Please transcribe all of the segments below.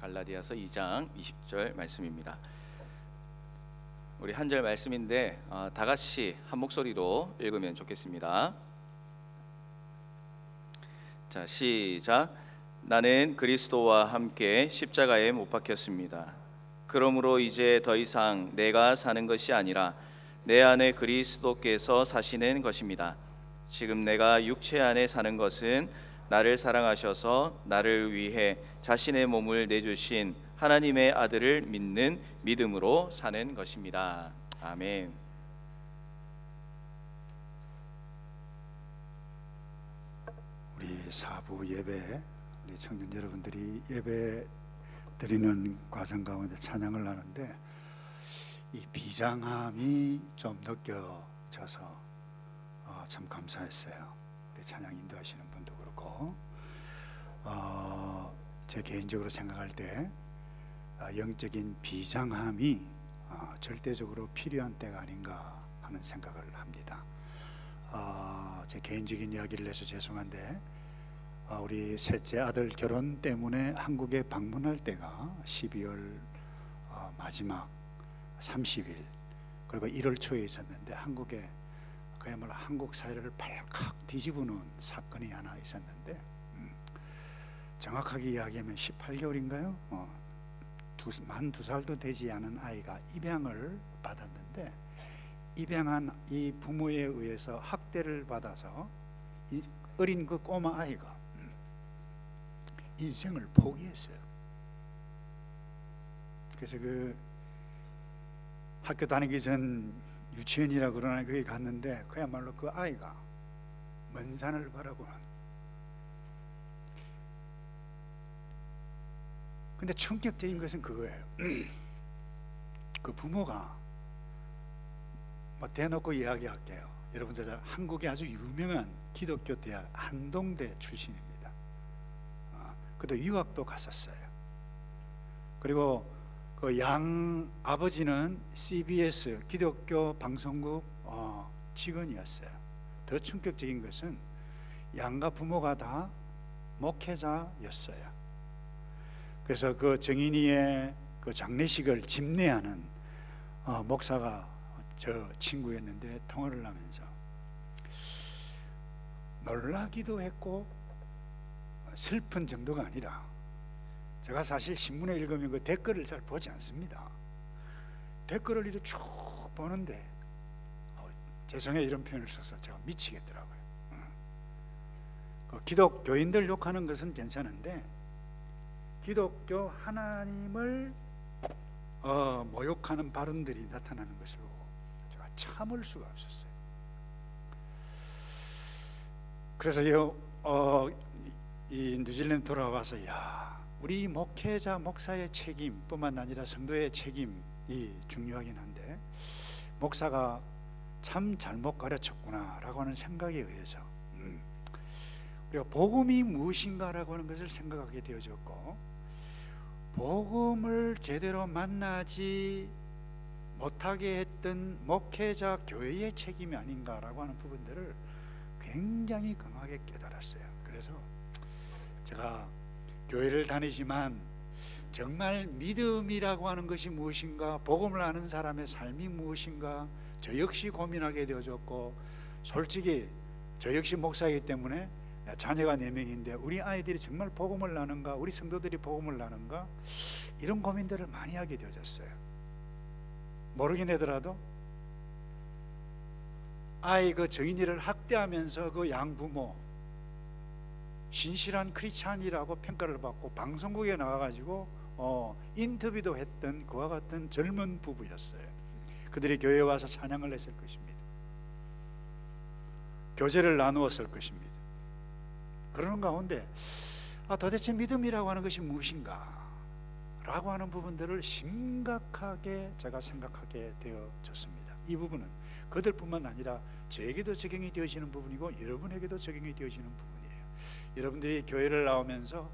갈라디아서 2장 20절 말씀입니다. 우리 한 절 말씀인데 다 같이 한 목소리로 읽으면 좋겠습니다. 자, 시작. 나는 그리스도와 함께 십자가에 못 박혔습니다. 그러므로 이제 더 이상 내가 사는 것이 아니라 내 안에 그리스도께서 사시는 것입니다. 지금 내가 육체 안에 사는 것은 나를 사랑하셔서 나를 위해 자신의 몸을 내주신 하나님의 아들을 믿는 믿음으로 사는 것입니다. 아멘. 우리 사부 예배, 우리 청년 여러분들이 예배 드리는 과정 가운데 찬양을 하는데 이 비장함이 좀 느껴져서 참 감사했어요. 우리 찬양 인도하시는 분도 그렇고 제 개인적으로 생각할 때 영적인 비장함이 절대적으로 필요한 때가 아닌가 하는 생각을 합니다. 제 개인적인 이야기를 해서 죄송한데 우리 셋째 아들 결혼 때문에 한국에 방문할 때가 12월 마지막 30일 그리고 1월 초에 있었는데 한국에 그야말로 한국 사회를 발칵 뒤집어놓은 사건이 하나 있었는데 정확하게 이야기하면 18개월인가요? 만 2살도 되지 않은 아이가 입양을 받았는데 입양한 이 부모에 의해서 학대를 받아서 이 어린 그 꼬마 아이가 인생을 포기했어요. 그래서 그 학교 다니기 전 유치원이라 그러나 거기 갔는데 그야말로 그 아이가 먼 산을 바라보는, 근데 충격적인 것은 그거예요. 그 부모가 대놓고 이야기할게요. 여러분들 한국의 아주 유명한 기독교 대학 한동대 출신입니다. 그도 유학도 갔었어요. 그리고 그 양 아버지는 CBS 기독교 방송국 직원이었어요. 더 충격적인 것은 양가 부모가 다 목회자였어요. 그래서 그 정인이의 그 장례식을 집례하는 목사가 저 친구였는데 통화를 하면서 놀라기도 했고 슬픈 정도가 아니라, 제가 사실 신문에 읽으면 그 댓글을 잘 보지 않습니다. 댓글을 이렇게 쭉 보는데 죄송해요 이런 표현을 써서 제가 미치겠더라고요. 그 기독교인들 욕하는 것은 괜찮은데 기독교 하나님을 모욕하는 발언들이 나타나는 것을 보고 제가 참을 수가 없었어요. 그래서 이 뉴질랜드 돌아와서 우리 목회자 목사의 책임뿐만 아니라 성도의 책임이 중요하긴 한데 목사가 참 잘못 가르쳤구나라고 하는 생각에 의해서 우리가 복음이 무엇인가라고 하는 것을 생각하게 되어졌고, 복음을 제대로 만나지 못하게 했던 목회자 교회의 책임이 아닌가라고 하는 부분들을 굉장히 강하게 깨달았어요. 그래서 제가 교회를 다니지만 정말 믿음이라고 하는 것이 무엇인가, 복음을 아는 사람의 삶이 무엇인가 저 역시 고민하게 되어졌고, 솔직히 저 역시 목사이기 때문에 자녀가 4명인데 우리 아이들이 정말 복음을 나는가, 우리 성도들이 복음을 나는가, 이런 고민들을 많이 하게 되어졌어요. 모르긴 하더라도 아이 그 정인이를 학대하면서 그 양부모 신실한 크리스찬이라고 평가를 받고 방송국에 나와가지고 인터뷰도 했던 그와 같은 젊은 부부였어요. 그들이 교회에 와서 찬양을 했을 것입니다. 교제를 나누었을 것입니다. 그러는 가운데 도대체 믿음이라고 하는 것이 무엇인가 라고 하는 부분들을 심각하게 제가 생각하게 되어졌습니다. 이 부분은 그들뿐만 아니라 저에게도 적용이 되어지는 부분이고 여러분에게도 적용이 되어지는 부분이에요. 여러분들이 교회를 나오면서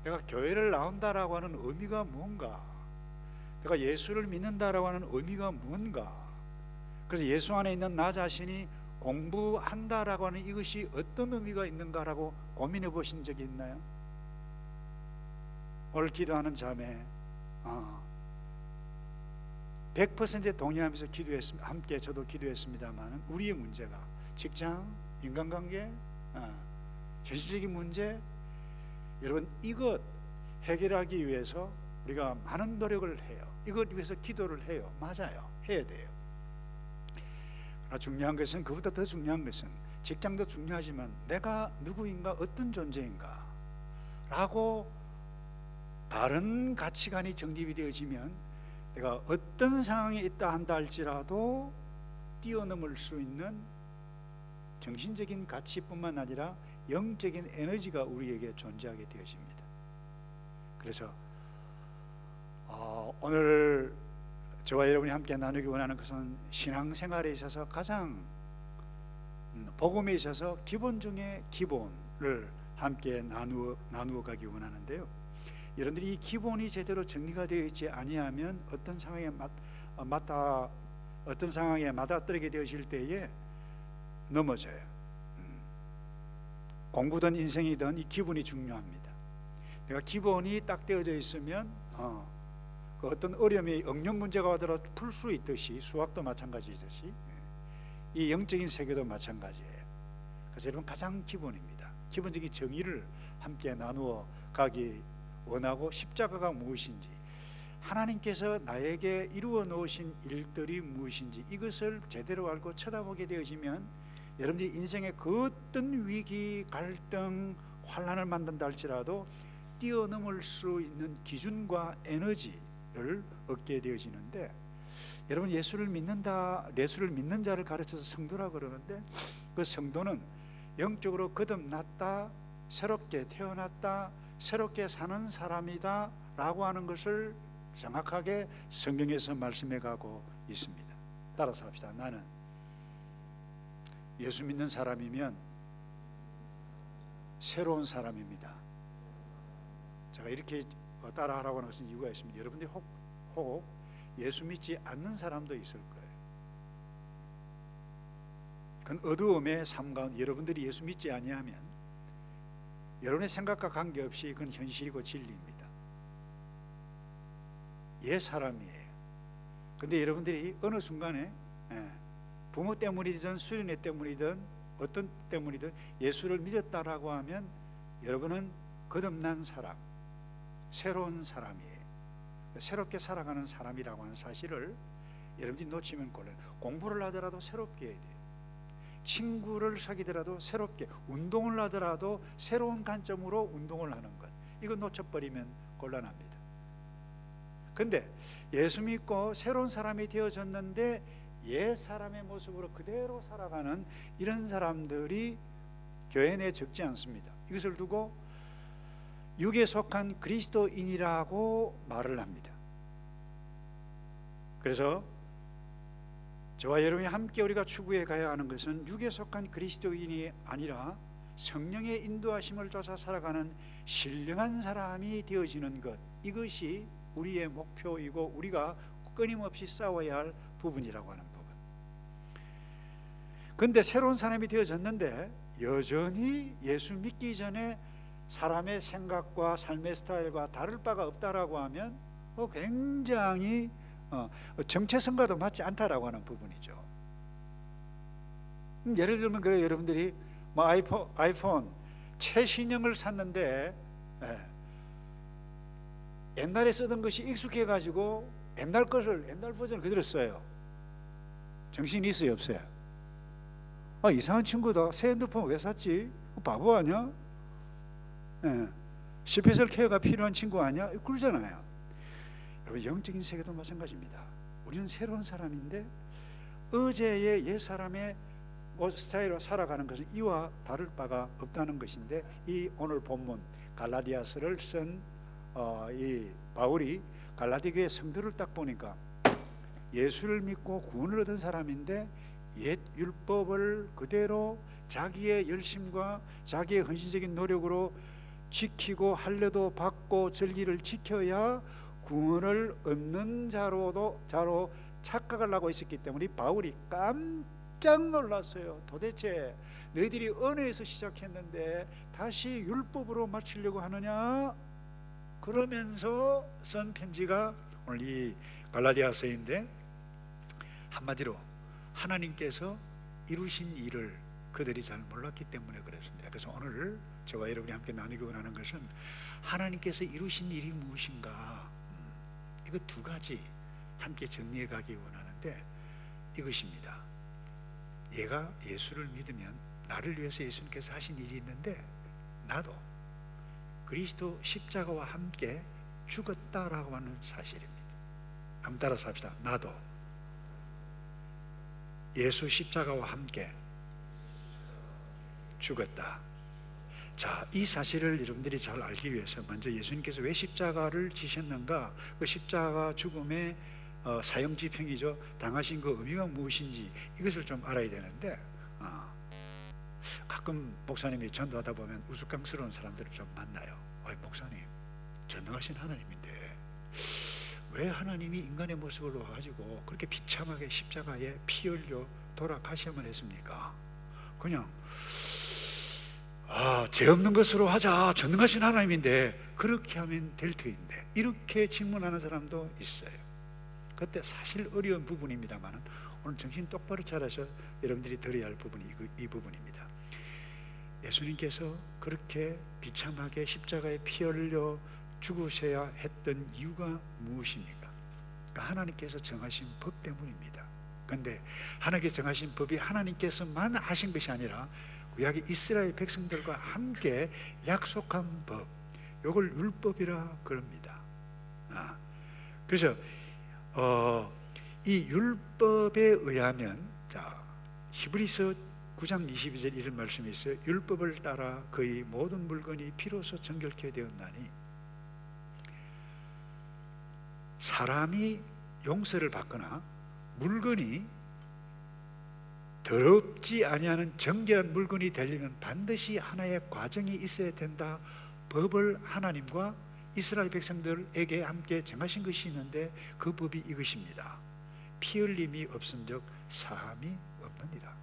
내가 교회를 나온다라고 하는 의미가 뭔가, 내가 예수를 믿는다라고 하는 의미가 뭔가, 그래서 예수 안에 있는 나 자신이 공부한다라고 하는 이것이 어떤 의미가 있는가라고 고민해 보신 적이 있나요? 오늘 기도하는 자매 100% 동의하면서 기도했습니다. 함께 저도 기도했습니다만 우리의 문제가 직장, 인간관계, 현실적인 문제, 여러분 이것 해결하기 위해서 우리가 많은 노력을 해요. 이것 위해서 기도를 해요. 맞아요. 해야 돼요. 그러나 중요한 것은, 그보다 더 중요한 것은, 직장도 중요하지만 내가 누구인가, 어떤 존재인가 라고 바른 가치관이 정립이 되어지면 내가 어떤 상황에 있다 한다 할지라도 뛰어넘을 수 있는 정신적인 가치뿐만 아니라 영적인 에너지가 우리에게 존재하게 되어집니다. 그래서 오늘 저와 여러분이 함께 나누기 원하는 것은 신앙생활에 있어서 가장 복음에 있어서 기본 중에 기본을 함께 나누어 가기 원하는데요. 여러분들이 이 기본이 제대로 정리가 되어 있지 아니하면 어떤 상황에 맞아떨어지게 되어질 때에 넘어져요. 공부든 인생이든 이 기본이 중요합니다. 내가 기본이 딱 되어져 있으면 그 어떤 어려움이 응용 문제가 와더라도 풀 수 있듯이, 수학도 마찬가지듯이 이 영적인 세계도 마찬가지예요. 그래서 여러분 가장 기본입니다. 기본적인 정의를 함께 나누어 가기 원하고, 십자가가 무엇인지, 하나님께서 나에게 이루어 놓으신 일들이 무엇인지 이것을 제대로 알고 쳐다보게 되어지면 여러분들이 인생의 그 어떤 위기, 갈등, 환난을 만든다 할지라도 뛰어넘을 수 있는 기준과 에너지를 얻게 되어지는데, 여러분 예수를 믿는 자를 가르쳐서 성도라고 그러는데, 그 성도는 영적으로 거듭났다, 새롭게 태어났다, 새롭게 사는 사람이다 라고 하는 것을 정확하게 성경에서 말씀해 가고 있습니다. 따라서 합시다. 나는 예수 믿는 사람이면 새로운 사람입니다. 제가 이렇게 따라하라고 하는 것은 이유가 있습니다. 여러분들이 혹 예수 믿지 않는 사람도 있을 거예요. 그건 어두움의 삶 가운데 여러분들이 예수 믿지 아니하면 여러분의 생각과 관계없이 그건 현실이고 진리입니다. 옛 사람이에요. 근데 여러분들이 어느 순간에 부모 때문이든 수련회 때문이든 어떤 때문이든 예수를 믿었다라고 하면 여러분은 거듭난 사람, 새로운 사람이에요. 새롭게 살아가는 사람이라고 하는 사실을 여러분들이 놓치면 곤란해요. 공부를 하더라도 새롭게 해야 돼요. 친구를 사귀더라도 새롭게, 운동을 하더라도 새로운 관점으로 운동을 하는 것, 이거 놓쳐버리면 곤란합니다. 근데 예수 믿고 새로운 사람이 되어졌는데 옛 사람의 모습으로 그대로 살아가는 이런 사람들이 교회 내에 적지 않습니다. 이것을 두고 육에 속한 그리스도인이라고 말을 합니다. 그래서 저와 여러분이 함께 우리가 추구해 가야 하는 것은 육에 속한 그리스도인이 아니라 성령의 인도하심을 쫓아 살아가는 신령한 사람이 되어지는 것, 이것이 우리의 목표이고 우리가 끊임없이 싸워야 할 부분이라고 하는 부분. 그런데 새로운 사람이 되어졌는데 여전히 예수 믿기 전에 사람의 생각과 삶의 스타일과 다를 바가 없다라고 하면 굉장히 정체성과도 맞지 않다라고 하는 부분이죠. 예를 들면 그래요. 여러분들이 뭐 아이폰 최신형을 샀는데 옛날에 쓰던 것이 익숙해가지고 옛날 버전을 그대로 써요. 정신이 있어요, 없어요? 이상한 친구다. 새 핸드폰 왜 샀지? 바보 아니야? 스페셜 케어가 필요한 친구 아니야? 그러잖아요. 여러분 영적인 세계도 마찬가지입니다. 우리는 새로운 사람인데 어제의 옛 사람의 스타일로 살아가는 것은 이와 다를 바가 없다는 것인데, 이 오늘 본문 갈라디아서를 쓴 이 바울이 갈라디 교회 성도를 딱 보니까 예수를 믿고 구원을 얻은 사람인데 옛 율법을 그대로 자기의 열심과 자기의 헌신적인 노력으로 지키고 할례도 받고 절기를 지켜야 구원을 얻는 자로 착각을 하고 있었기 때문에 바울이 깜짝 놀랐어요. 도대체 너희들이 언어에서 시작했는데 다시 율법으로 마치려고 하느냐? 그러면서 쓴 편지가 오늘 이 갈라디아서인데, 한마디로 하나님께서 이루신 일을 그들이 잘 몰랐기 때문에 그렇습니다. 그래서 오늘 저와 여러분이 함께 나누기 원하는 것은 하나님께서 이루신 일이 무엇인가, 이거 두 가지 함께 정리해 가기 원하는데, 이것입니다. 얘가 예수를 믿으면 나를 위해서 예수님께서 하신 일이 있는데, 나도 그리스도 십자가와 함께 죽었다라고 하는 사실입니다. 한번 따라서 합시다. 나도 예수 십자가와 함께 죽었다. 자, 이 사실을 여러분들이 잘 알기 위해서 먼저 예수님께서 왜 십자가를 지셨는가, 그 십자가 죽음의 사형집행이죠, 당하신 그 의미가 무엇인지 이것을 좀 알아야 되는데, 가끔 목사님이 전도하다 보면 우스꽝스러운 사람들을 좀 만나요. 목사님, 전능하신 하나님인데 왜 하나님이 인간의 모습을 와가지고 그렇게 비참하게 십자가에 피 흘려 돌아가셔야만 했습니까? 그냥 죄 없는 것으로 하자, 전능하신 하나님인데 그렇게 하면 될 터인데, 이렇게 질문하는 사람도 있어요. 그때 사실 어려운 부분입니다만 오늘 정신 똑바로 차려서 여러분들이 들어야 할 부분이 이 부분입니다. 예수님께서 그렇게 비참하게 십자가에 피 흘려 죽으셔야 했던 이유가 무엇입니까? 하나님께서 정하신 법 때문입니다. 그런데 하나님께서 정하신 법이 하나님께서만 하신 것이 아니라 구약의 이스라엘 백성들과 함께 약속한 법, 이걸 율법이라 그럽니다. 그래서 이 율법에 의하면, 자, 히브리서 9장 22절 이런 말씀이 있어요. 율법을 따라 그의 모든 물건이 피로써 정결케 되었나니, 사람이 용서를 받거나 물건이 더럽지 아니하는 정결한 물건이 되려면 반드시 하나의 과정이 있어야 된다. 법을 하나님과 이스라엘 백성들에게 함께 정하신 것이 있는데, 그 법이 이것입니다. 피 흘림이 없은즉 사함이 없느니라.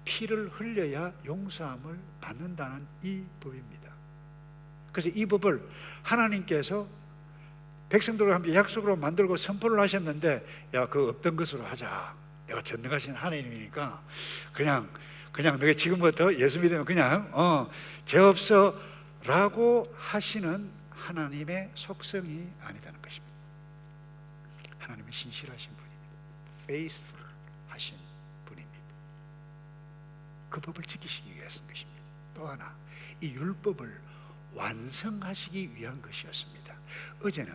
피를 흘려야 용서함을 받는다는 이 법입니다. 그래서 이 법을 하나님께서 백성들과 함께 약속으로 만들고 선포를 하셨는데, 야, 그 없던 것으로 하자. 내가 전능하신 하나님이니까 그냥 너가 지금부터 예수 믿으면 그냥 죄 없어 라고 하시는 하나님의 속성이 아니다는 것입니다. 하나님은 신실하신 분입니다. faithful 하신 분입니다. 그 법을 지키시기 위해서 쓴 것입니다. 또 하나, 이 율법을 완성하시기 위한 것이었습니다. 어제는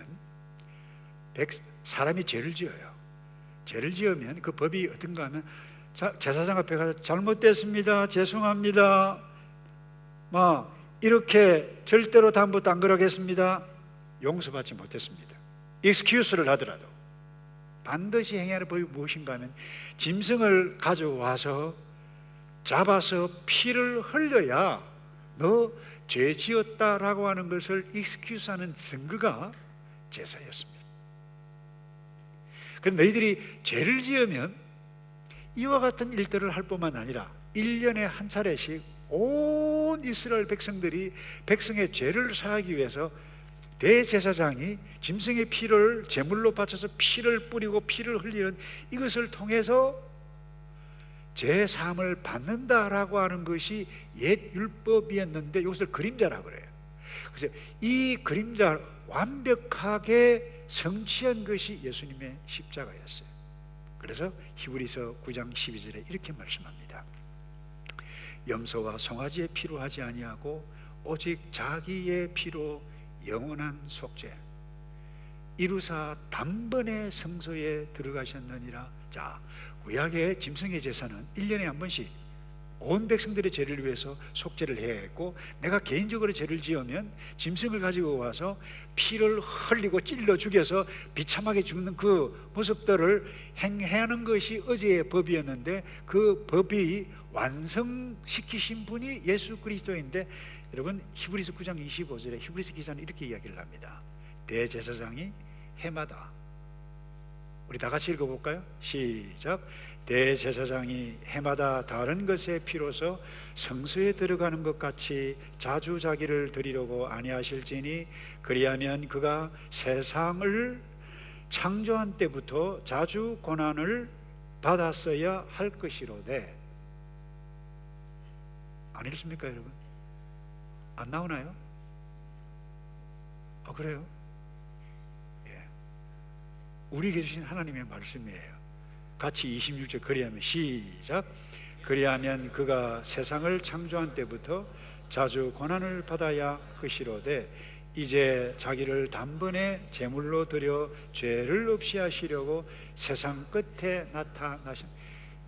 사람이 죄를 지어요. 죄를 지으면 그 법이 어떤가 하면, 제사장 앞에 가서 잘못됐습니다, 죄송합니다, 이렇게 절대로 다음부터 안 그러겠습니다, 용서받지 못했습니다, excuse를 하더라도 반드시 행해야 할 법이 무엇인가 하면, 짐승을 가져와서 잡아서 피를 흘려야 너 죄 지었다라고 하는 것을 excuse하는 증거가 제사였습니다. 그럼 너희들이 죄를 지으면 이와 같은 일들을 할 뿐만 아니라 1년에 한 차례씩 온 이스라엘 백성들이 백성의 죄를 사하기 위해서 대제사장이 짐승의 피를 제물로 바쳐서 피를 뿌리고 피를 흘리는 이것을 통해서 죄 사함을 받는다라고 하는 것이 옛 율법이었는데, 이것을 그림자라고 그래요. 그래서 이 그림자 완벽하게 성취한 것이 예수님의 십자가였어요. 그래서 히브리서 9장 12절에 이렇게 말씀합니다. 염소와 송아지의 피로 하지 아니하고 오직 자기의 피로 영원한 속죄 이루사 단번에 성소에 들어가셨느니라. 자, 구약의 짐승의 제사는 1년에 한 번씩 온 백성들의 죄를 위해서 속죄를 해야 했고, 내가 개인적으로 죄를 지으면 짐승을 가지고 와서 피를 흘리고 찔러 죽여서 비참하게 죽는 그 모습들을 행하는 것이 어제의 법이었는데, 그 법이 완성시키신 분이 예수 그리스도인데, 여러분 히브리서 9장 25절에 히브리서 기사는 이렇게 이야기를 합니다. 대제사장이 해마다 우리 다 같이 읽어볼까요? 시작. 대제사장이 해마다 다른 것의 피로서 성소에 들어가는 것 같이 자주 자기를 드리려고 아니하실지니 그리하면 그가 세상을 창조한 때부터 자주 고난을 받았어야 할 것이로되. 안 읽습니까 여러분? 안 나오나요? 그래요? 예. 우리에게 주신 하나님의 말씀이에요. 같이 26절 그리하면 시작. 그리하면 그가 세상을 창조한 때부터 자주 고난을 받아야 것이로되 이제 자기를 단번에 제물로 드려 죄를 없이 하시려고 세상 끝에 나타나신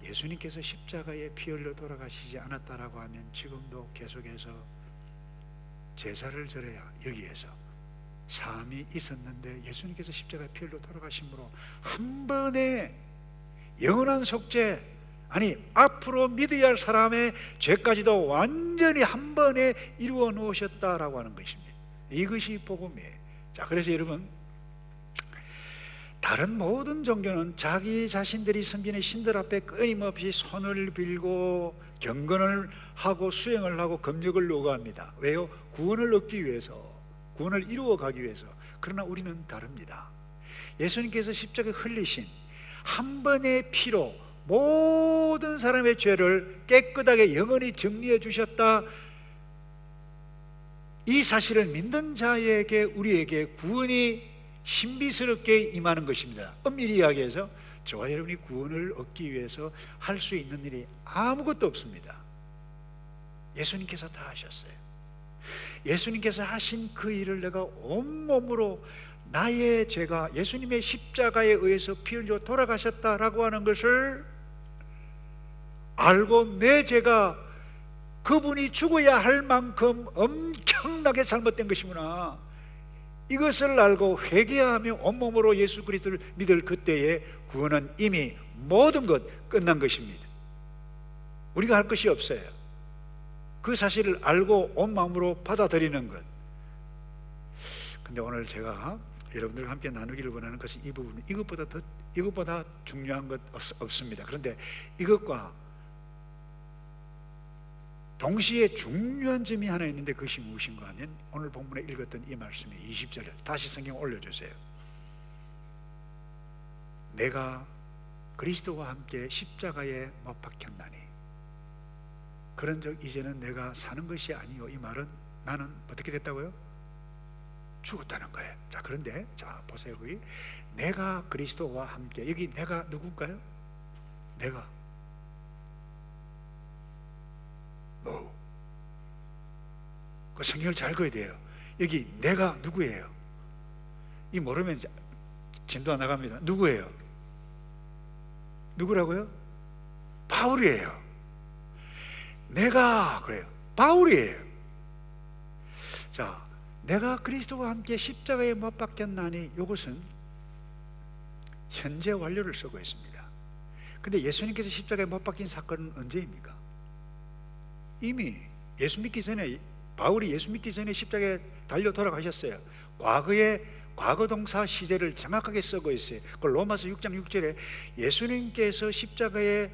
예수님께서 십자가에 피 흘려 돌아가시지 않았다라고 하면 지금도 계속해서 제사를 드려야 여기에서 삶이 있었는데 예수님께서 십자가에 피 흘려 돌아가심으로 한 번에 영원한 속죄, 아니 앞으로 믿어야 할 사람의 죄까지도 완전히 한 번에 이루어 놓으셨다라고 하는 것입니다. 이것이 복음이에요. 자, 그래서 여러분, 다른 모든 종교는 자기 자신들이 섬기는 신들 앞에 끊임없이 손을 빌고 경건을 하고 수행을 하고 금욕을 요구합니다. 왜요? 구원을 얻기 위해서, 구원을 이루어 가기 위해서. 그러나 우리는 다릅니다. 예수님께서 십자가에 흘리신 한 번의 피로 모든 사람의 죄를 깨끗하게 영원히 정리해 주셨다. 이 사실을 믿는 자에게 우리에게 구원이 신비스럽게 임하는 것입니다. 엄밀히 이야기해서 저와 여러분이 구원을 얻기 위해서 할 수 있는 일이 아무것도 없습니다. 예수님께서 다 하셨어요. 예수님께서 하신 그 일을 내가 온몸으로 나의 죄가 예수님의 십자가에 의해서 피 흘려 돌아가셨다라고 하는 것을 알고 내 죄가 그분이 죽어야 할 만큼 엄청나게 잘못된 것이구나, 이것을 알고 회개하며 온몸으로 예수 그리스도를 믿을 그때에 구원은 이미 모든 것 끝난 것입니다. 우리가 할 것이 없어요. 그 사실을 알고 온 마음으로 받아들이는 것. 근데 오늘 제가 여러분들과 함께 나누기를 원하는 것은 이 부분, 이것보다 중요한 것 없습니다. 그런데 이것과 동시에 중요한 점이 하나 있는데 그것이 무엇인가 하면 오늘 본문에 읽었던 이 말씀의 20절을 다시 성경 올려주세요. 내가 그리스도와 함께 십자가에 못 박혔나니 그런즉 이제는 내가 사는 것이 아니요. 이 말은 나는 어떻게 됐다고요? 죽었다는 거예요. 자, 그런데 자 보세요. 여기 내가 그리스도와 함께, 여기 내가 누군가요? 내가 그 성경을 잘 읽어야 돼요. 여기 내가 누구예요? 이 모르면 진도 안 나갑니다. 누구예요? 누구라고요? 바울이에요. 내가 그래요. 바울이에요. 자, 내가 그리스도와 함께 십자가에 못 박혔나니 이것은 현재 완료를 쓰고 있습니다. 근데 예수님께서 십자가에 못 박힌 사건은 언제입니까? 이미 예수 믿기 전에, 바울이 예수 믿기 전에 십자가에 달려 돌아가셨어요. 과거의 과거 동사 시제를 정확하게 쓰고 있어요. 그 로마서 6장 6절에 예수님께서 십자가에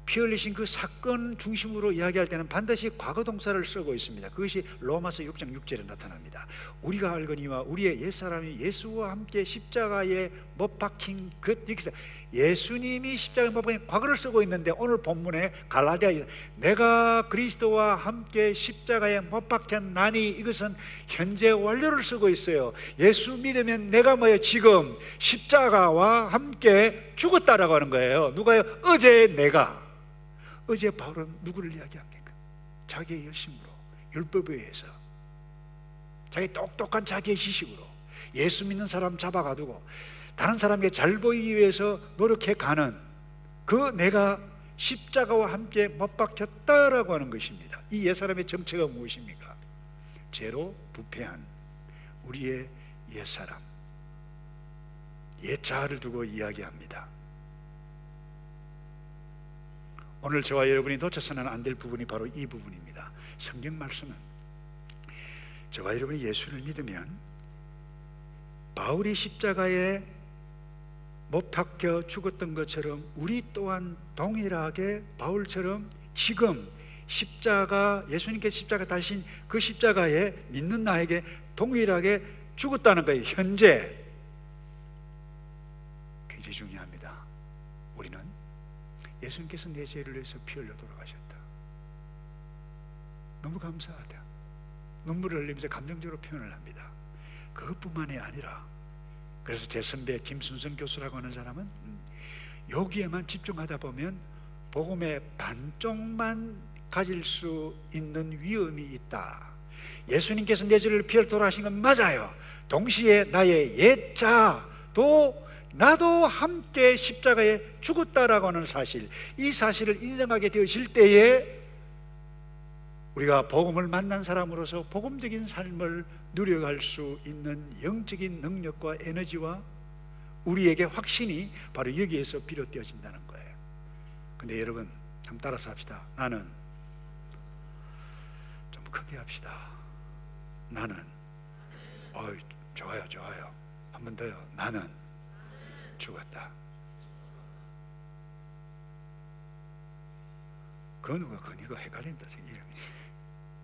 피 흘리신 그 사건 중심으로 이야기할 때는 반드시 과거 동사를 쓰고 있습니다. 그것이 로마서 6장 6절에 나타납니다. 우리가 알거니와 우리의 옛사람이 예수와 함께 십자가에 못 박힌 것, 여기서 예수님이 십자가에 못 박힌 과거를 쓰고 있는데 오늘 본문에 갈라디아에 내가 그리스도와 함께 십자가에 못 박혔나니 이것은 현재 완료를 쓰고 있어요. 예수 믿으면 내가 뭐예요? 지금 십자가와 함께 죽었다라고 하는 거예요. 누가요? 어제 내가. 어제 바울은 누구를 이야기합니까? 자기의 열심으로, 율법에 의해서, 자기 똑똑한 자기의 지식으로 예수 믿는 사람 잡아가두고 다른 사람에게 잘 보이기 위해서 노력해 가는 그 내가 십자가와 함께 못 박혔다라고 하는 것입니다. 이 옛사람의 정체가 무엇입니까? 죄로 부패한 우리의 옛사람, 옛자아를 두고 이야기합니다. 오늘 저와 여러분이 놓쳐서는 안 될 부분이 바로 이 부분입니다. 성경 말씀은 저와 여러분이 예수를 믿으면 바울이 십자가에 못 박혀 죽었던 것처럼 우리 또한 동일하게 바울처럼 지금 십자가, 예수님께서 십자가 다신 그 십자가에 믿는 나에게 동일하게 죽었다는 거예요. 현재. 굉장히 중요합니다. 우리는 예수님께서 내 죄를 위해서 피 흘려 돌아가셨다. 너무 감사하다. 눈물을 흘리면서 감정적으로 표현을 합니다. 그것뿐만이 아니라, 그래서 제 선배 김순성 교수라고 하는 사람은 여기에만 집중하다 보면 복음의 반쪽만 가질 수 있는 위험이 있다. 예수님께서 내 죄를 피해 돌아가신 건 맞아요. 동시에 나의 옛자도 나도 함께 십자가에 죽었다라고 하는 사실, 이 사실을 인정하게 되어질 때에 우리가 복음을 만난 사람으로서 복음적인 삶을 누려갈 수 있는 영적인 능력과 에너지와 우리에게 확신이 바로 여기에서 비롯되어진다는 거예요. 근데 여러분, 한번 따라서 합시다. 나는, 좀 크게 합시다. 나는, 좋아요. 한 번 더요. 나는 죽었다. 건우가 건이가 헷갈린다. 이름이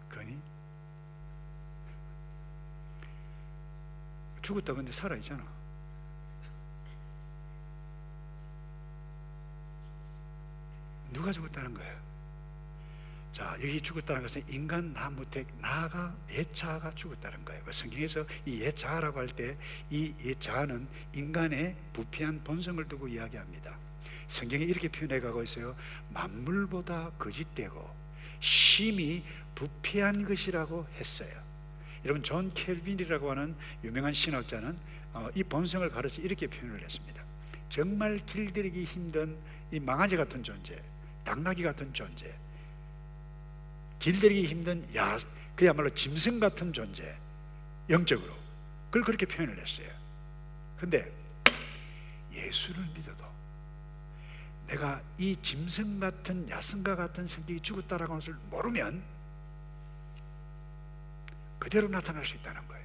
건이 죽었다. 근데 살아있잖아. 누가 죽었다는 거예요? 자, 여기 죽었다는 것은 인간 나무택 나가 옛자가 죽었다는 거예요. 성경에서 이 옛자라고 할 때 이 옛자는 인간의 부패한 본성을 두고 이야기합니다. 성경이 이렇게 표현해 가고 있어요. 만물보다 거짓되고 심히 부패한 것이라고 했어요. 여러분, 존 켈빈이라고 하는 유명한 신학자는 이 본성을 가르쳐 이렇게 표현을 했습니다. 정말 길들이기 힘든 이 망아지 같은 존재, 당나귀 같은 존재, 길들이기 힘든 그야말로 짐승 같은 존재, 영적으로 그걸 그렇게 표현을 했어요. 근데 예수를 믿어도 내가 이 짐승 같은 야성과 같은 성격이 죽었다라고 하는 것을 모르면 그대로 나타날 수 있다는 거예요.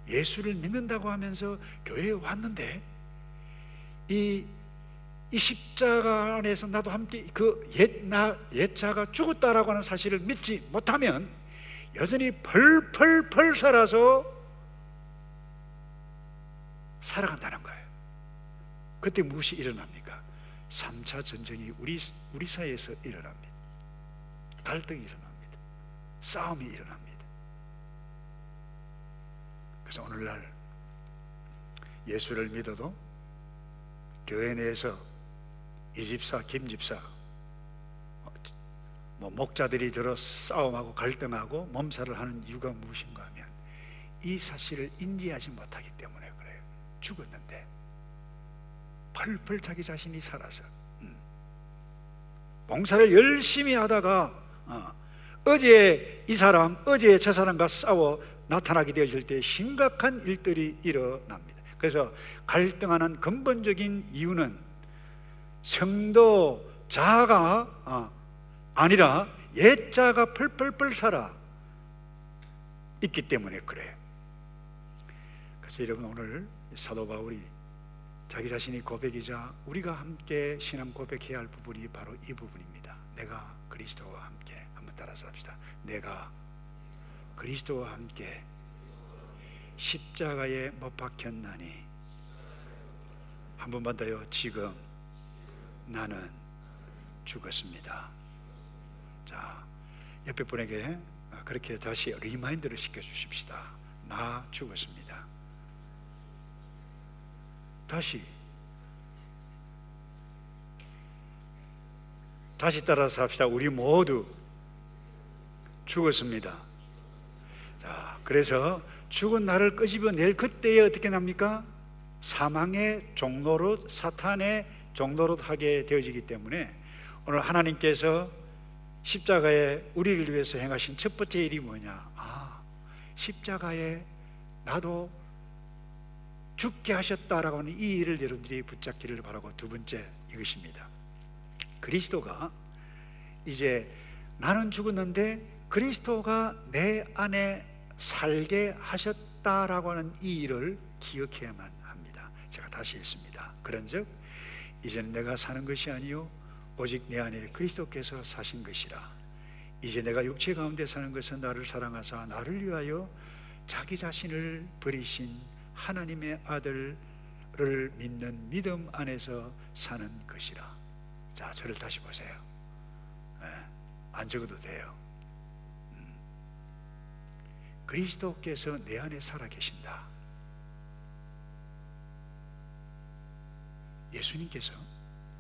예수를 믿는다고 하면서 교회에 왔는데 이 십자가 안에서 나도 함께 그 옛자가 죽었다라고 하는 사실을 믿지 못하면 여전히 펄펄펄 살아서 살아간다는 거예요. 그때 무엇이 일어납니까? 3차 전쟁이 우리 사이에서 일어납니다. 갈등이 일어납니다. 싸움이 일어납니다. 그래서 오늘날 예수를 믿어도 교회 내에서 이 집사, 김 집사, 목자들이 들어 싸움하고 갈등하고 몸살을 하는 이유가 무엇인가 하면 이 사실을 인지하지 못하기 때문에 그래요. 죽었는데 펄펄 자기 자신이 살아서 봉사를 열심히 하다가 어제 이 사람, 어제 저 사람과 싸워 나타나게 되어질 때 심각한 일들이 일어납니다. 그래서 갈등하는 근본적인 이유는 성도 자아가 아니라 옛자가 펄펄펄 살아 있기 때문에 그래요. 그래서 여러분, 오늘 사도 바울이 자기 자신이 고백이자 우리가 함께 신앙 고백해야 할 부분이 바로 이 부분입니다. 내가 그리스도와 함께, 한번 따라서 합시다. 내가 그리스도와 함께 십자가에 못 박혔나니, 한 번만 더요. 지금 나는 죽었습니다. 자, 옆에 분에게 그렇게 다시 리마인드를 시켜주십시다. 나 죽었습니다. 다시 따라서 합시다. 우리 모두 죽었습니다. 자, 그래서 죽은 나를 끄집어낼 그때에 어떻게 납니까? 사망의 종노릇, 사탄의 종노릇 하게 되어지기 때문에 오늘 하나님께서 십자가에 우리를 위해서 행하신 첫 번째 일이 뭐냐? 십자가에 나도 죽게 하셨다라고 하는 이 일을 여러분들이 붙잡기를 바라고, 두 번째 이것입니다. 그리스도가 이제 나는 죽었는데 그리스도가 내 안에 살게 하셨다라고 하는 이 일을 기억해야만 합니다. 제가 다시 읽습니다. 그런즉 이제는 내가 사는 것이 아니요 오직 내 안에 그리스도께서 사신 것이라. 이제 내가 육체 가운데 사는 것은 나를 사랑하사 나를 위하여 자기 자신을 버리신 하나님의 아들을 믿는 믿음 안에서 사는 것이라. 자, 저를 다시 보세요. 안 적어도 돼요. 그리스도께서 내 안에 살아계신다. 예수님께서,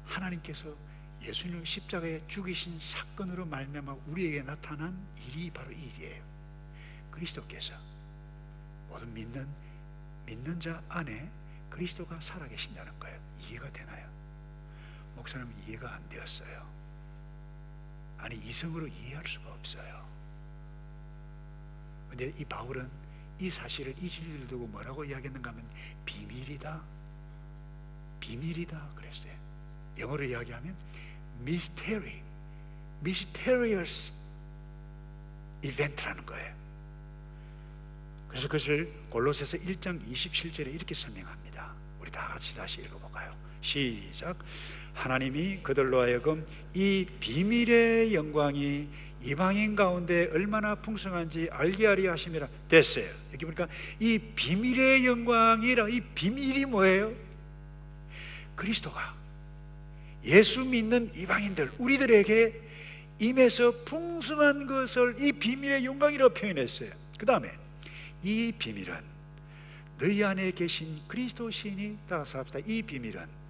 하나님께서 예수님을 십자가에 죽이신 사건으로 말미암아 우리에게 나타난 일이 바로 이 일이에요. 그리스도께서 모든 믿는 자 안에 그리스도가 살아계신다는 거예요. 이해가 되나요? 목사님은 이해가 안 되었어요. 아니, 이성으로 이해할 수가 없어요. 근데 이 바울은 이 사실을, 이 진리를 두고 뭐라고 이야기했는가 하면 비밀이다, 비밀이다 그랬어요. 영어로 이야기하면 mystery, mysterious event라는 거예요. 그래서 그것을 골로새서 1장 27절에 이렇게 설명합니다. 우리 다 같이 다시 읽어볼까요? 시작. 하나님이 그들로 하여금 이 비밀의 영광이 이방인 가운데 얼마나 풍성한지 알게 하려 하심이라. 됐어요. 여기 보니까 이 비밀의 영광이라, 이 비밀이 뭐예요? 그리스도가 예수 믿는 이방인들, 우리들에게 임해서 풍성한 것을 이 비밀의 영광이라고 표현했어요. 그 다음에 이 비밀은 너희 안에 계신 그리스도시니, 따라서 합시다. 이 비밀은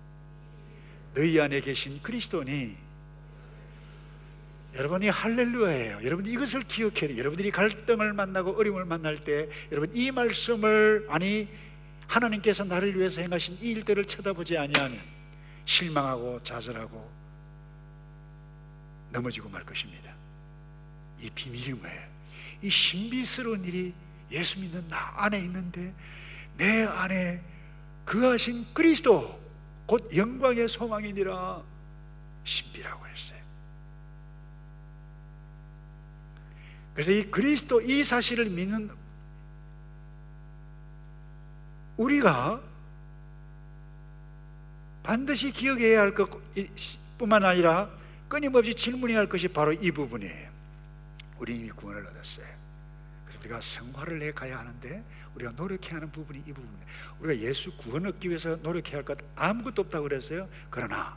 너희 안에 계신 그리스도니. 여러분이 할렐루야예요. 여러분 이것을 기억해야 돼요. 여러분들이 갈등을 만나고 어려움을 만날 때 여러분 이 말씀을, 아니 하나님께서 나를 위해서 행하신 이 일들을 쳐다보지 아니하면 실망하고 좌절하고 넘어지고 말 것입니다. 이 비밀이 뭐예요? 이 신비스러운 일이 예수 믿는 나 안에 있는데 내 안에 그하신 그리스도 곧 영광의 소망이니라. 신비라고 했어요. 그래서 이 그리스도, 이 사실을 믿는 우리가 반드시 기억해야 할 것뿐만 아니라 끊임없이 질문해야 할 것이 바로 이 부분이에요. 우리 이미 구원을 얻었어요. 그래서 우리가 성화를 해 가야 하는데 우리가 노력해야 하는 부분이 이 부분이에요. 우리가 예수 구원 얻기 위해서 노력해야 할 것 아무것도 없다고 그랬어요. 그러나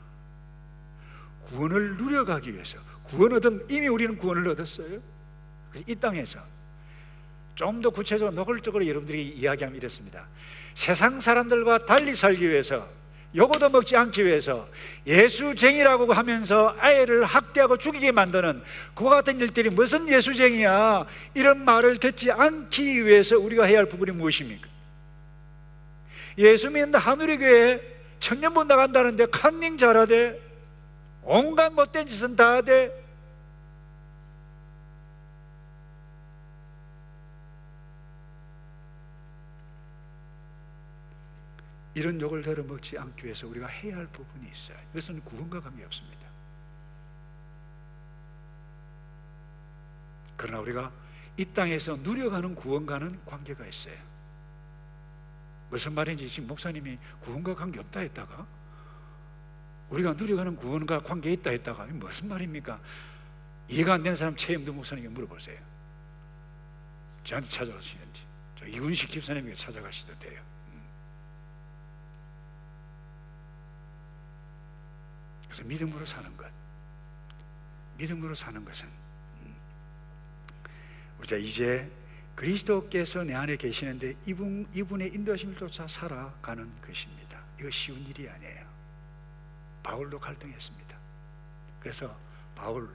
구원을 누려가기 위해서, 구원 얻은, 이미 우리는 구원을 얻었어요. 그래서 이 땅에서 좀 더 구체적으로 노골적으로 여러분들이 이야기하면 이렇습니다. 세상 사람들과 달리 살기 위해서, 요거도 먹지 않기 위해서 예수쟁이라고 하면서 아이를 학대하고 죽이게 만드는 그와 같은 일들이 무슨 예수쟁이야, 이런 말을 듣지 않기 위해서 우리가 해야 할 부분이 무엇입니까? 예수 믿는 하늘의 교회 청년부 나간다는데 컨닝 잘하대, 온갖 못된 짓은 다 하대. 이런 욕을 들어먹지 않기 위해서 우리가 해야 할 부분이 있어요. 이것은 구원과 관계없습니다. 그러나 우리가 이 땅에서 누려가는 구원과는 관계가 있어요. 무슨 말인지 지금 목사님이 구원과 관계없다 했다가 우리가 누려가는 구원과 관계 있다 했다가 무슨 말입니까? 이해가 안 되는 사람 최영도 목사님께 물어보세요. 저한테 찾아오시는지, 저 이군식 집사님에게 찾아가셔도 돼요. 그래서 믿음으로 사는 것, 믿음으로 사는 것은 우리가 이제 그리스도께서 내 안에 계시는데 이분의 인도하심을 쫓아 살아가는 것입니다. 이거 쉬운 일이 아니에요. 바울도 갈등했습니다. 그래서 바울,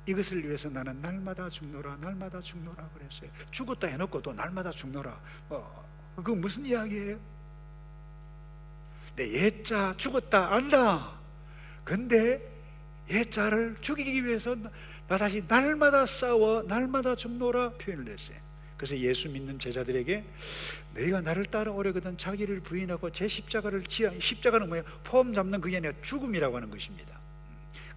이것을 위해서 나는 날마다 죽노라, 날마다 죽노라 그랬어요. 죽었다 해놓고 또 날마다 죽노라, 그거 무슨 이야기예요? 내 옛자 죽었다 안다. 근데 옛자를 죽이기 위해서 나 다시 날마다 싸워 날마다 죽노라 표현을 했어요. 그래서 예수 믿는 제자들에게 너희가 나를 따라오려거든 자기를 부인하고 제 십자가를 지어, 십자가는 뭐예요? 폼 잡는 그게 아니라 죽음이라고 하는 것입니다.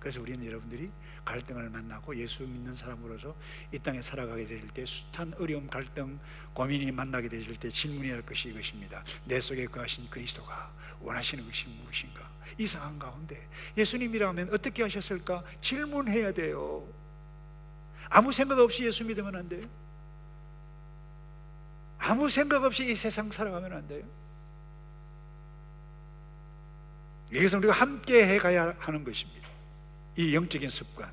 그래서 우리는 여러분들이 갈등을 만나고 예수 믿는 사람으로서 이 땅에 살아가게 되실 때 숱한 어려움, 갈등, 고민이 만나게 되실 때 질문해야 할 것이 이것입니다. 내 속에 거하신 그리스도가 원하시는 것이 무엇인가? 이 상황 가운데 예수님이라면 어떻게 하셨을까? 질문해야 돼요. 아무 생각 없이 예수 믿으면 안 돼요. 아무 생각 없이 이 세상 살아가면 안 돼요. 이것은 우리가 함께 해가야 하는 것입니다. 이 영적인 습관.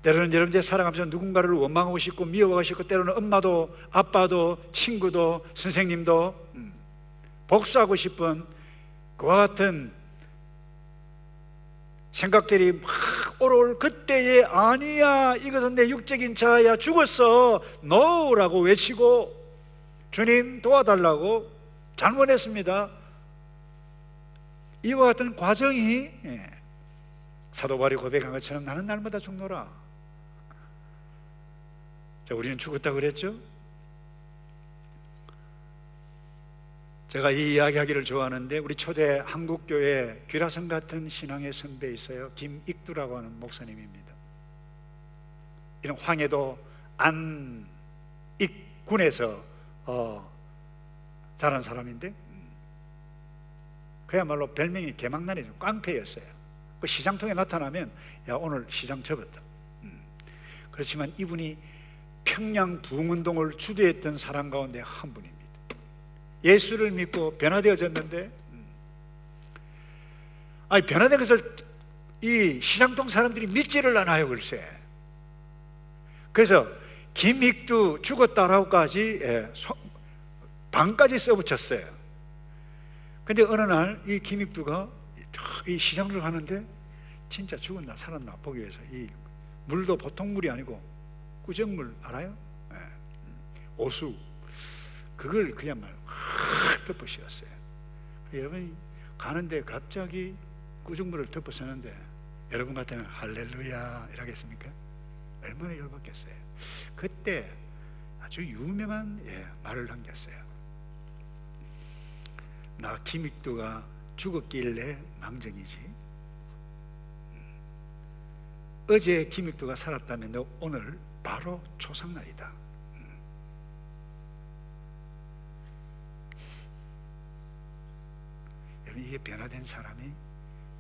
때로는 여러분들 살아가면서 누군가를 원망하고 싶고 미워하고 싶고, 때로는 엄마도 아빠도 친구도 선생님도 복수하고 싶은 그와 같은 생각들이 막 오를 그때에 아니야, 이것은 내 육적인 자아야, 죽었어, 노라고 외치고 주님 도와달라고 잘못했습니다. 이와 같은 과정이 사도 바울이 고백한 것처럼 나는 날마다 죽노라. 자, 우리는 죽었다고 그랬죠? 제가 이 이야기하기를 좋아하는데 우리 초대 한국교회 귀라성 같은 신앙의 선배 있어요. 김익두라고 하는 목사님입니다. 이런 황해도 안익군에서 자란 사람인데 그야말로 별명이 개망난이죠. 깡패였어요. 그 시장통에 나타나면 야, 오늘 시장 접었다. 그렇지만 이분이 평양 부흥운동을 주도했던 사람 가운데 한 분입니다. 예수를 믿고 변화되어졌는데 변화된 것을 이 시장통 사람들이 믿지를 않아요. 글쎄. 그래서 김익두 죽었다라고까지 방까지 써붙였어요. 근데 어느 날 이 김익두가 이 시장을 가는데 진짜 죽었나 살았나 보기 위해서 이 물도 보통 물이 아니고 꾸정물 알아요? 오수, 그걸 그야말로 덮어 씌웠어요. 여러분이 가는데 갑자기 꾸정물을 덮어 쓰는데 여러분 같으면 할렐루야 이러겠습니까? 얼마나 열받겠어요. 그때 아주 유명한 말을 남겼어요. 나 김익두가 죽었길래 망정이지, 어제 김익두가 살았다면 너 오늘 바로 초상날이다. 여러분, 이게 변화된 사람이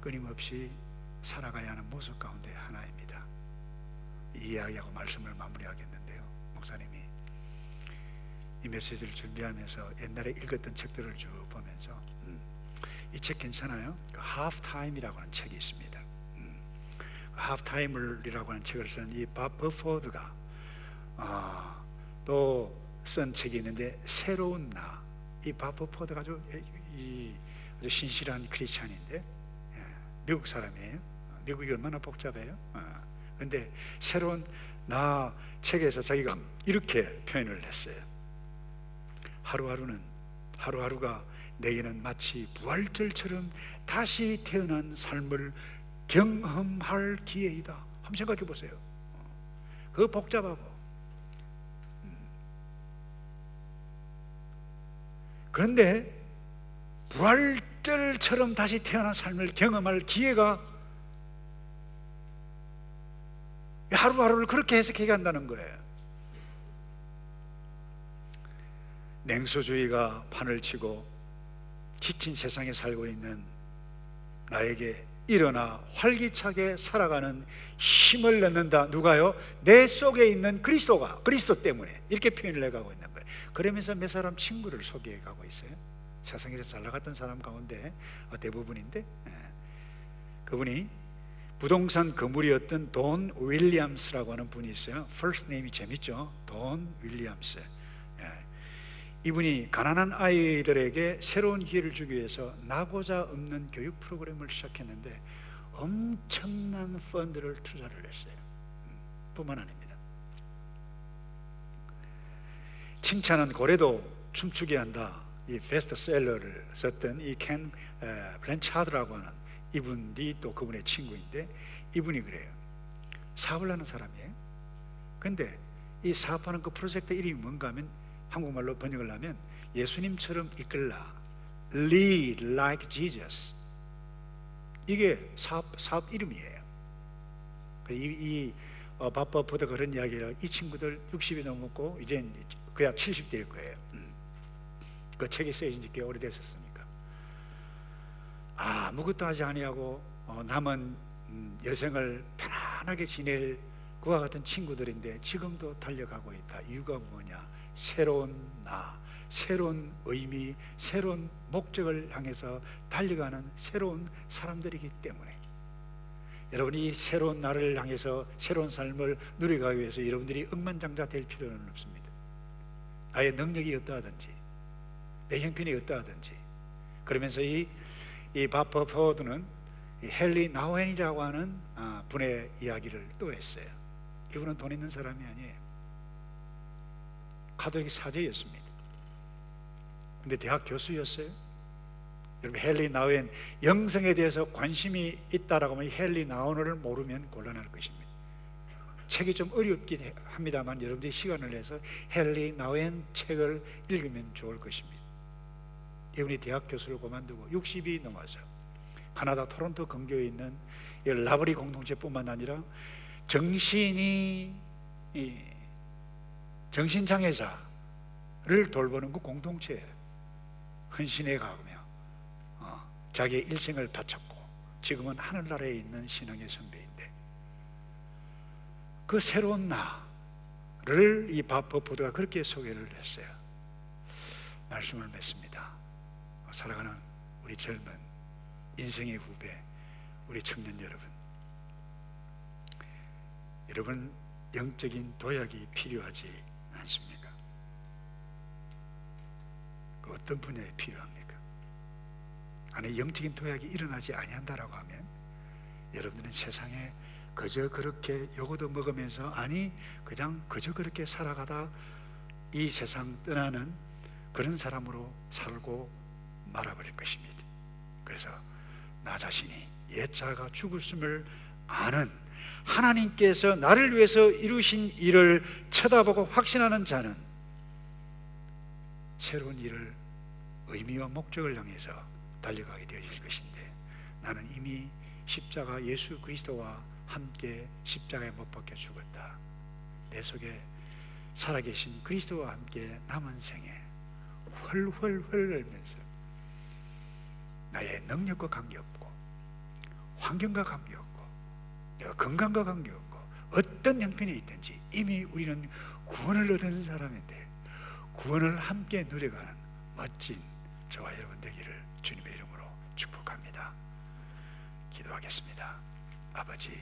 끊임없이 살아가야 하는 모습 가운데 하나입니다. 이 이야기하고 말씀을 마무리하겠는데요, 목사님이 이 메시지를 준비하면서 옛날에 읽었던 책들을 쭉 보면서 이 책 괜찮아요? 하프 타임이라고 하는 책이 있습니다. 하프 타임이라고 하는 책을 쓴 이 밥 버포드가 또 쓴 책이 있는데 새로운 나. 이 밥 버포드가 아주 신실한 크리스찬인데 미국 사람이에요. 미국이 얼마나 복잡해요. 근데 새로운 나 책에서 자기가 이렇게 표현을 했어요. 하루하루가 내게는 마치 부활절처럼 다시 태어난 삶을 경험할 기회이다. 한번 생각해 보세요. 그거 복잡하고 그런데 부활절처럼 다시 태어난 삶을 경험할 기회가 하루하루를 그렇게 해석해 간다는 거예요. 냉소주의가 판을 치고 지친 세상에 살고 있는 나에게 일어나 활기차게 살아가는 힘을 넣는다. 누가요? 내 속에 있는 그리스도가, 그리스도 때문에 이렇게 표현을 해가고 있는 거예요. 그러면서 몇 사람 친구를 소개해 가고 있어요. 세상에서 잘 나갔던 사람 가운데 대부분인데 그분이 부동산 거물이었던 돈 윌리엄스라고 하는 분이 있어요. 퍼스트 네임이 재밌죠? 돈 윌리엄스. 이분이 가난한 아이들에게 새로운 기회를 주기 위해서 나고자 없는 교육 프로그램을 시작했는데 엄청난 펀드를 투자를 했어요. 뿐만 아닙니다. 칭찬은 고래도 춤추게 한다. 이 베스트셀러를 썼던 이 켄 블랜차드라고 하는 이분이 또 그분의 친구인데 이분이 그래요. 사업을 하는 사람이에요. 근데 이 사업하는 그 프로젝트 이름이 뭔가 하면 한국말로 번역을 하면 예수님처럼 이끌라, Lead like Jesus. 이게 사업 이름이에요. 바퍼포드 그런 이야기를, 이 친구들 60이 넘었고 이제 그야 70대일 거예요. 그 책이 쓰여진 지 꽤 오래됐었으니까. 아무것도 하지 아니하고 남은 여생을 편안하게 지낼 그와 같은 친구들인데 지금도 달려가고 있다. 이유가 뭐냐? 새로운 나, 새로운 의미, 새로운 목적을 향해서 달려가는 새로운 사람들이기 때문에, 여러분이 새로운 나를 향해서 새로운 삶을 누려가기 위해서 여러분들이 억만장자 될 필요는 없습니다. 나의 능력이 어떠하든지 내 형편이 어떠하든지. 그러면서 이 바퍼포드는 헨리 나우엔이라고 하는 분의 이야기를 또 했어요. 이분은 돈 있는 사람이 아니에요. 가톨릭 사제였습니다. 근데 대학 교수였어요. 여러분, 헨리 나우엔 영성에 대해서 관심이 있다라고 하면 헨리 나우엔을 모르면 곤란할 것입니다. 책이 좀 어렵긴 합니다만 여러분들이 시간을 내서 헨리 나우엔 책을 읽으면 좋을 것입니다. 이분이 대학 교수를 그만두고 60이 넘어서 카나다 토론토 근교에 있는 라브리 공동체뿐만 아니라 정신장애자를 돌보는 그 공동체에 헌신해 가며 자기의 일생을 바쳤고 지금은 하늘나라에 있는 신앙의 선배인데, 그 새로운 나를 이 바퍼포드가 그렇게 소개를 했어요. 말씀을 맺습니다. 사랑하는 우리 젊은 인생의 후배, 우리 청년 여러분, 영적인 도약이 필요하지 않습니까? 그 어떤 분야에 필요합니까? 안에 영적인 도약이 일어나지 아니한다라고 하면 여러분들은 세상에 그저 그렇게 요거도 먹으면서 그냥 그저 그렇게 살아가다 이 세상 떠나는 그런 사람으로 살고 말아버릴 것입니다. 그래서 나 자신이 옛자가 죽었음을 아는, 하나님께서 나를 위해서 이루신 일을 쳐다보고 확신하는 자는 새로운 일을, 의미와 목적을 향해서 달려가게 되어질 것인데, 나는 이미 십자가 예수 그리스도와 함께 십자가에 못 박혀 죽었다. 내 속에 살아계신 그리스도와 함께 남은 생에 헐헐헐 흘면서 나의 능력과 관계없고 환경과 관계없고 내가 건강과 관계없고 어떤 형편이 있든지 이미 우리는 구원을 얻은 사람인데 구원을 함께 누려가는 멋진 저와 여러분 되기를 주님의 이름으로 축복합니다. 기도하겠습니다. 아버지,